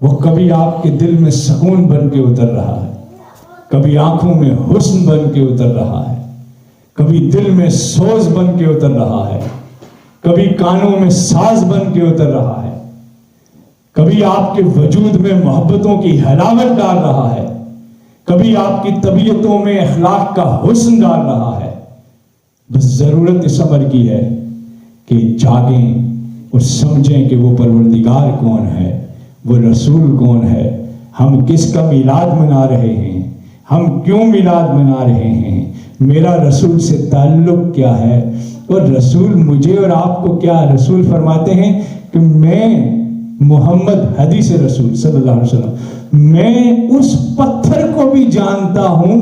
[SPEAKER 1] وہ کبھی آپ کے دل میں سکون بن کے اتر رہا ہے، کبھی آنکھوں میں حسن بن کے اتر رہا ہے، کبھی دل میں سوز بن کے اتر رہا ہے، کبھی کانوں میں ساز بن کے اتر رہا ہے، کبھی آپ کے وجود میں محبتوں کی حلاوت ڈال رہا ہے، کبھی آپ کی طبیعتوں میں اخلاق کا حسن ڈال رہا ہے. بس ضرورت اس امر کی ہے کہ جاگیں اور سمجھیں کہ وہ پروردگار کون ہے، وہ رسول کون ہے، ہم کس کا میلاد منا رہے ہیں، ہم کیوں میلاد منا رہے ہیں، میرا رسول سے تعلق کیا ہے، اور رسول مجھے اور آپ کو کیا. رسول فرماتے ہیں کہ میں محمد حدیث رسول صلی اللہ علیہ وسلم میں اس پتھر کو بھی جانتا ہوں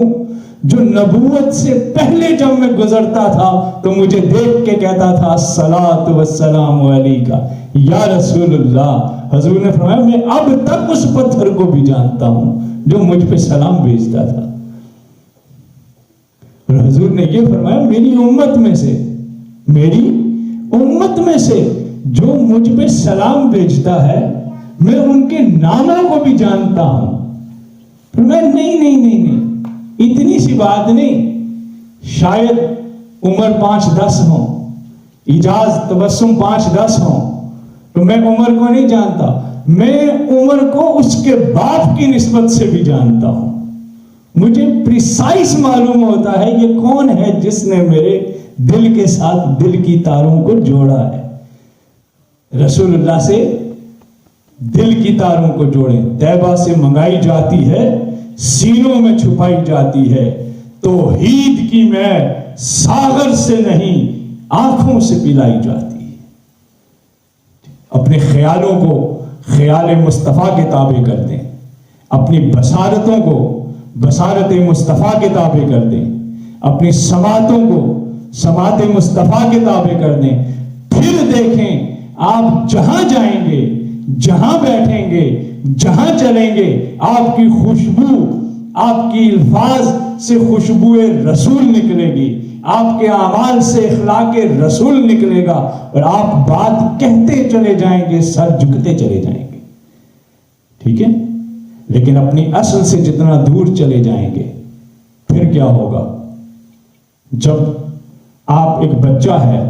[SPEAKER 1] جو نبوت سے پہلے جب میں گزرتا تھا تو مجھے دیکھ کے کہتا تھا الصلاۃ والسلام علیکہ یا رسول اللہ. حضور نے فرمایا میں اب تک اس پتھر کو بھی جانتا ہوں جو مجھ پہ سلام بھیجتا تھا. اور حضور نے یہ فرمایا میری امت میں سے جو مجھ پہ سلام بھیجتا ہے میں ان کے ناموں کو بھی جانتا ہوں. فرمایا نہیں اتنی سی بات نہیں، شاید عمر 5-10 ہوں اجاز تبسم 5-10 ہوں تو میں عمر کو نہیں جانتا، میں عمر کو اس کے باپ کی نسبت سے بھی جانتا ہوں. مجھے پریسائز معلوم ہوتا ہے یہ کون ہے جس نے میرے دل کے ساتھ دل کی تاروں کو جوڑا ہے. رسول اللہ سے دل کی تاروں کو جوڑے. طیبہ سے منگائی جاتی ہے، سینوں میں چھپائی جاتی ہے. توحید کی میں ساغر سے نہیں آنکھوں سے پلائی جاتی ہے. اپنے خیالوں کو خیال مصطفیٰ کے تابع کر دیں، اپنی بصارتوں کو بصارت مصطفیٰ کے تابع کر دیں، اپنی سماعتوں کو سماعت مصطفیٰ کے تابع کر دیں. پھر دیکھیں آپ جہاں جائیں گے، جہاں بیٹھیں گے، جہاں چلیں گے، آپ کی خوشبو، آپ کی الفاظ سے خوشبو رسول نکلے گی، آپ کے اعمال سے اخلاق رسول نکلے گا، اور آپ بات کہتے چلے جائیں گے، سر جھکتے چلے جائیں گے. ٹھیک ہے؟ لیکن اپنی اصل سے جتنا دور چلے جائیں گے پھر کیا ہوگا؟ جب آپ ایک بچہ ہے،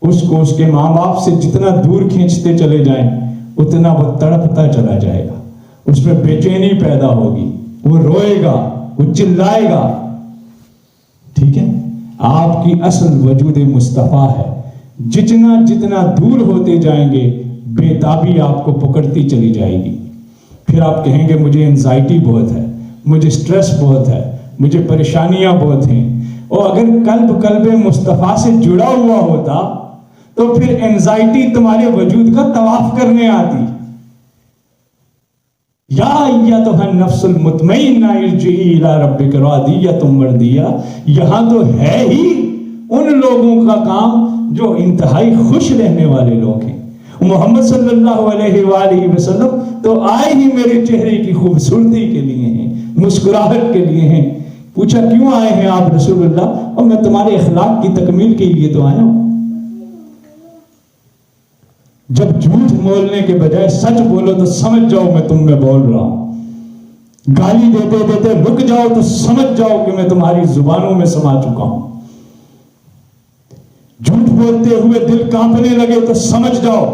[SPEAKER 1] اس کو اس کے ماں باپ سے جتنا دور کھینچتے چلے جائیں اتنا وہ تڑپتا چلا جائے گا، اس میں بے چینی پیدا ہوگی، وہ روئے گا، وہ چلائے گا. ٹھیک ہے؟ آپ کی اصل وجود مصطفیٰ ہے. جتنا جتنا دور ہوتے جائیں گے بےتابی آپ کو پکڑتی چلی جائے گی. پھر آپ کہیں گے مجھے انزائٹی بہت ہے، مجھے سٹریس بہت ہے، مجھے پریشانیاں بہت ہیں. اور اگر قلب مصطفیٰ سے جڑا ہوا ہوتا تو پھر انزائٹی تمہارے وجود کا طواف کرنے آتی. یا ایتھا النفس المطمئنہ ارجعی الی ربک راضیۃ مرضیہ. یہاں تو ہے ہی ان لوگوں کا کام جو انتہائی خوش رہنے والے لوگ ہیں. محمد صلی اللہ علیہ وآلہ وسلم تو آئے ہی میرے چہرے کی خوبصورتی کے لیے ہیں، مسکراہٹ کے لیے ہیں. پوچھا کیوں آئے ہیں آپ رسول اللہ؟ اور میں تمہارے اخلاق کی تکمیل کے لیے تو آیا ہوں. جب جھوٹ بولنے کے بجائے سچ بولو تو سمجھ جاؤ میں تم میں بول رہا ہوں. گالی دیتے دیتے رک جاؤ تو سمجھ جاؤ کہ میں تمہاری زبانوں میں سما چکا ہوں. جھوٹ بولتے ہوئے دل کانپنے لگے تو سمجھ جاؤ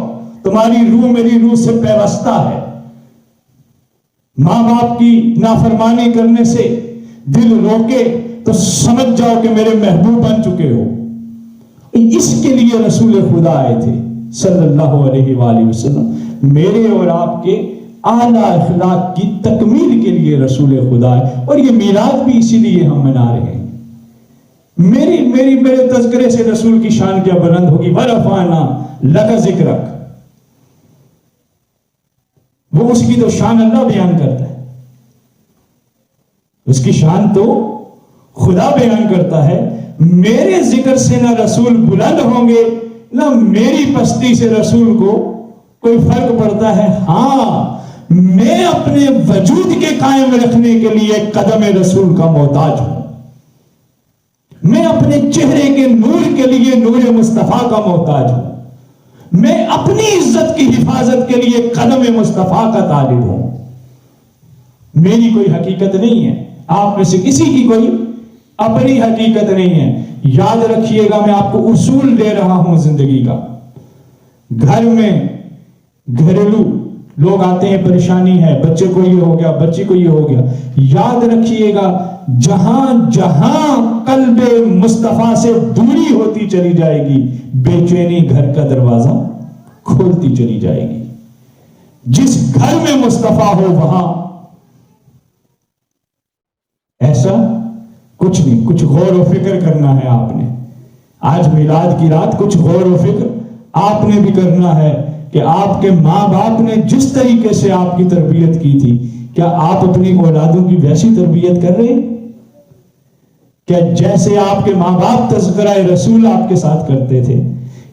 [SPEAKER 1] تمہاری روح میری روح سے پیوستہ ہے. ماں باپ کی نافرمانی کرنے سے دل روکے تو سمجھ جاؤ کہ میرے محبوب بن چکے ہو. اس کے لیے رسول خدا آئے تھے صلی اللہ علیہ وآلہ وسلم. میرے اور آپ کے اعلیٰ اخلاق کی تکمیل کے لیے رسول خدا ہے. اور یہ میلاد بھی اسی لیے ہم منا رہے ہیں. میرے تذکرے سے رسول کی شان کیا بلند ہوگی. وَرَفَعْنَا لَكَ ذِكْرَكَ. وہ اس کی تو شان اللہ بیان کرتا ہے، اس کی شان تو خدا بیان کرتا ہے. میرے ذکر سے نہ رسول بلند ہوں گے نہ میری پستی سے رسول کو کوئی فرق پڑتا ہے. ہاں میں اپنے وجود کے قائم رکھنے کے لیے قدم رسول کا محتاج ہوں. میں اپنے چہرے کے نور کے لیے نور مصطفیٰ کا محتاج ہوں. میں اپنی عزت کی حفاظت کے لیے قدم مصطفیٰ کا طالب ہوں. میری کوئی حقیقت نہیں ہے، آپ میں سے کسی کی کوئی اپنی حقیقت نہیں ہے. یاد رکھیے گا میں آپ کو اصول دے رہا ہوں زندگی کا. گھر میں گھریلو لوگ آتے ہیں، پریشانی ہے، بچے کو یہ ہو گیا، بچی کو یہ ہو گیا. یاد رکھیے گا جہاں جہاں قلب مصطفیٰ سے دوری ہوتی چلی جائے گی بے چینی گھر کا دروازہ کھولتی چلی جائے گی. جس گھر میں مصطفیٰ ہو وہاں ایسا کچھ نہیں. کچھ غور و فکر کرنا ہے آپ نے. آج میلاد کی رات کچھ غور و فکر آپ نے بھی کرنا ہے کہ آپ کے ماں باپ نے جس طریقے سے آپ کی تربیت کی تھی کیا آپ اپنی اولادوں کی ویسی تربیت کر رہے ہیں؟ کیا جیسے آپ کے ماں باپ تذکرہ رسول آپ کے ساتھ کرتے تھے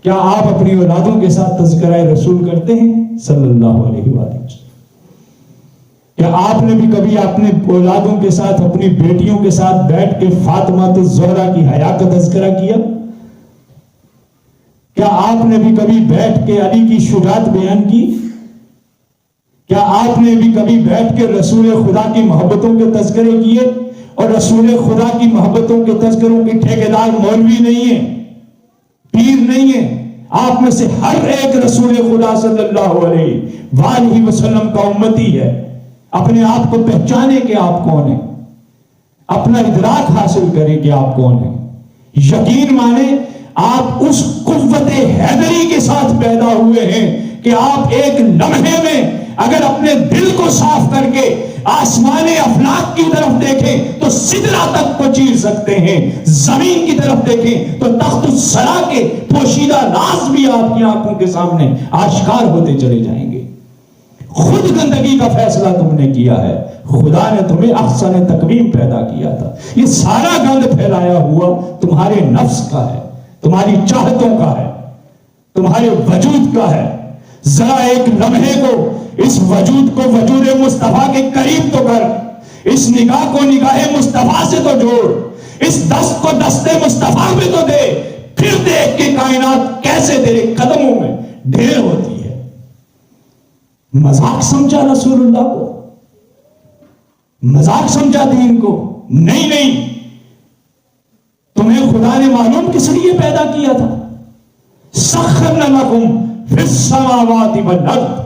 [SPEAKER 1] کیا آپ اپنی اولادوں کے ساتھ تذکرہ رسول کرتے ہیں صلی اللہ علیہ وآلہ وسلم؟ کیا آپ نے بھی کبھی اپنے اولادوں کے ساتھ اپنی بیٹیوں کے ساتھ بیٹھ کے فاطمہ الزہرا کی حیا کا تذکرہ کیا؟ کیا آپ نے بھی کبھی بیٹھ کے علی کی شجاعت بیان کی؟ کیا آپ نے بھی کبھی بیٹھ کے رسول خدا کی محبتوں کے تذکرے کیے؟ اور رسول خدا کی محبتوں کے تذکروں کے ٹھیکیدار مولوی نہیں ہیں، پیر نہیں ہے، آپ میں سے ہر ایک رسول خدا صلی اللہ علیہ وآلہ وسلم کا امتی ہے۔ اپنے آپ کو پہچانے کہ آپ کون ہیں، اپنا ادراک حاصل کریں کہ آپ کون ہیں، یقین مانیں آپ اس قوت حیدری کے ساتھ پیدا ہوئے ہیں کہ آپ ایک لمحے میں اگر اپنے دل کو صاف کر کے آسمان افلاک کی طرف دیکھیں تو سدرہ تک کو چیر سکتے ہیں، زمین کی طرف دیکھیں تو تخت الثری کے پوشیدہ راز بھی آپ کی آنکھوں کے سامنے آشکار ہوتے چلے جائیں گے۔ خود گندگی کا فیصلہ تم نے کیا ہے، خدا نے تمہیں احسن تقویم پیدا کیا تھا۔ یہ سارا گند پھیلایا ہوا تمہارے نفس کا ہے، تمہاری چاہتوں کا ہے، تمہارے وجود کا ہے۔ ذرا ایک لمحے کو اس وجود کو وجود مصطفیٰ کے قریب تو کر، اس نگاہ کو نگاہ مصطفیٰ سے تو جوڑ، اس دست کو دست مصطفیٰ میں تو دے، پھر دیکھ کہ کائنات کیسے تیرے قدموں میں ڈھیر ہوتی ہے۔ مذاق سمجھا رسول اللہ کو، مذاق سمجھا دین کو؟ نہیں نہیں، تمہیں خدا نے معلوم کس لیے پیدا کیا تھا؟ سخرنا لکم فی السماوات والارض،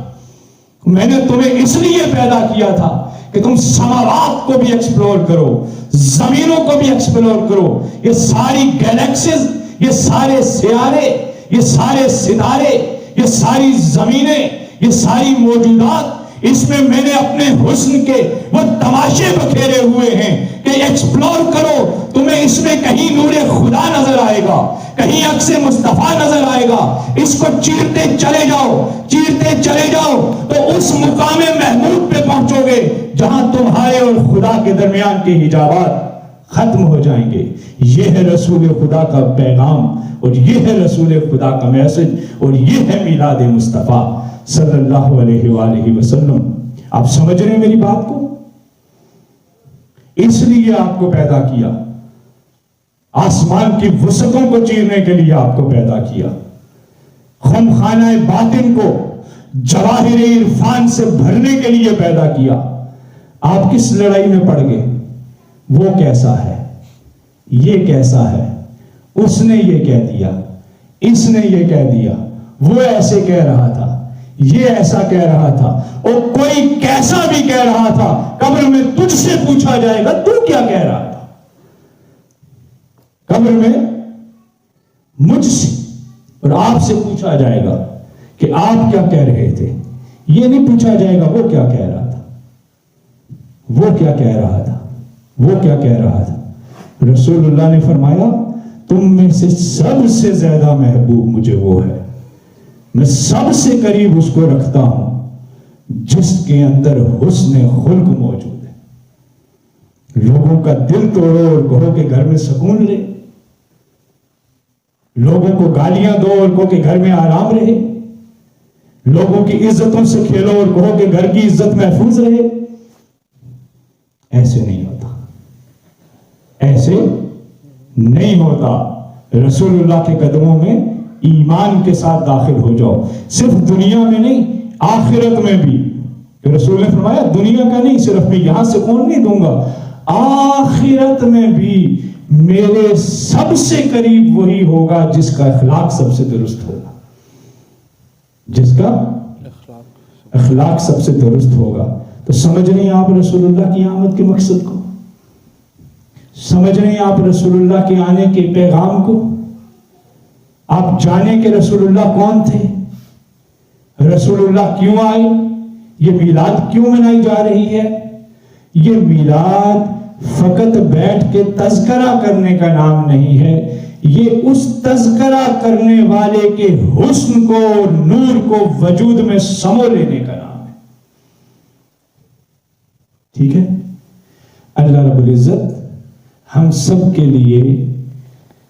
[SPEAKER 1] میں نے تمہیں اس لیے پیدا کیا تھا کہ تم سماوات کو بھی ایکسپلور کرو، زمینوں کو بھی ایکسپلور کرو۔ یہ ساری گیلیکسیز، یہ سارے سیارے، یہ سارے ستارے، یہ ساری زمینیں، یہ ساری موجودات، اس میں میں نے اپنے حسن کے وہ تماشے بکھیرے ہوئے ہیں کہ ایکسپلور کرو۔ تمہیں اس میں کہیں نور خدا نظر آئے گا، کہیں عکس مصطفیٰ نظر آئے گا، اس کو چیرتے چلے جاؤ، چیرتے چلے جاؤ تو اس مقام محمود پہ پہنچو گے جہاں تمہارے اور خدا کے درمیان کے حجابات ختم ہو جائیں گے۔ یہ ہے رسول خدا کا پیغام، اور یہ ہے رسول خدا کا میسج، اور یہ ہے میلاد مصطفیٰ صلی اللہ علیہ وآلہ وسلم۔ آپ سمجھ رہے ہیں میری بات کو؟ اس لیے آپ کو پیدا کیا، آسمان کی وسعتوں کو چیرنے کے لیے آپ کو پیدا کیا، خمخانہ باطن کو جواہر عرفان سے بھرنے کے لیے پیدا کیا۔ آپ کس لڑائی میں پڑ گئے؟ وہ کیسا ہے، یہ کیسا ہے، اس نے یہ کہہ دیا، اس نے یہ کہہ دیا، وہ ایسے کہہ رہا تھا، یہ ایسا کہہ رہا تھا، اور کوئی کیسا بھی کہہ رہا تھا۔ قبر میں تجھ سے پوچھا جائے گا تو کیا کہہ رہا تھا؟ قبر میں مجھ سے اور آپ سے پوچھا جائے گا کہ آپ کیا کہہ رہے تھے۔ یہ نہیں پوچھا جائے گا وہ کیا کہہ رہا تھا، وہ کیا کہہ رہا تھا، وہ کیا کہہ رہا تھا۔ رسول اللہ نے فرمایا تم میں سے سب سے زیادہ محبوب مجھے وہ ہے، میں سب سے قریب اس کو رکھتا ہوں جس کے اندر حسن خلق موجود ہے۔ لوگوں کا دل توڑو اور کہو کہ گھر میں سکون رہے، لوگوں کو گالیاں دو اور کہو کہ گھر میں آرام رہے، لوگوں کی عزتوں سے کھیلو اور کہو کہ گھر کی عزت محفوظ رہے۔ ایسے نہیں ہوتا، ایسے نہیں ہوتا۔ رسول اللہ کے قدموں میں ایمان کے ساتھ داخل ہو جاؤ، صرف دنیا میں نہیں آخرت میں بھی۔ کہ رسول نے فرمایا دنیا کا نہیں، صرف میں یہاں سکون نہیں دوں گا، آخرت میں بھی میرے سب سے قریب وہی ہوگا جس کا اخلاق سب سے درست ہوگا، جس کا اخلاق سب سے درست ہوگا۔ تو سمجھ رہے ہیں آپ رسول اللہ کی آمد کے مقصد کو؟ سمجھ رہے ہیں آپ رسول اللہ کے آنے کے پیغام کو؟ آپ جانیں کہ رسول اللہ کون تھے، رسول اللہ کیوں آئے، یہ میلاد کیوں منائی جا رہی ہے۔ یہ میلاد فقط بیٹھ کے تذکرہ کرنے کا نام نہیں ہے، یہ اس تذکرہ کرنے والے کے حسن کو، نور کو وجود میں سمو لینے کا نام ہے۔ ٹھیک ہے؟ اللہ رب العزت ہم سب کے لیے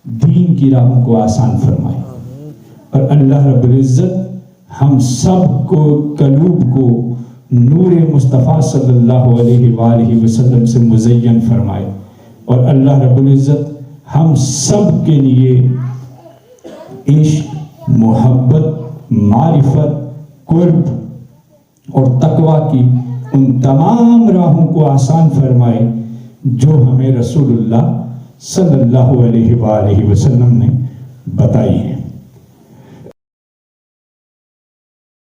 [SPEAKER 1] دین کی راہوں کو آسان فرمائے، اور اللہ رب العزت ہم سب کو قلوب کو نور مصطفیٰ صلی اللہ علیہ وآلہ وسلم سے مزین فرمائے، اور اللہ رب العزت ہم سب کے لیے عشق، محبت، معرفت، قرب اور تقوی کی ان تمام راہوں کو آسان فرمائے جو ہمیں رسول اللہ صلی اللہ علیہ وآلہ وسلم نے بتائی ہے۔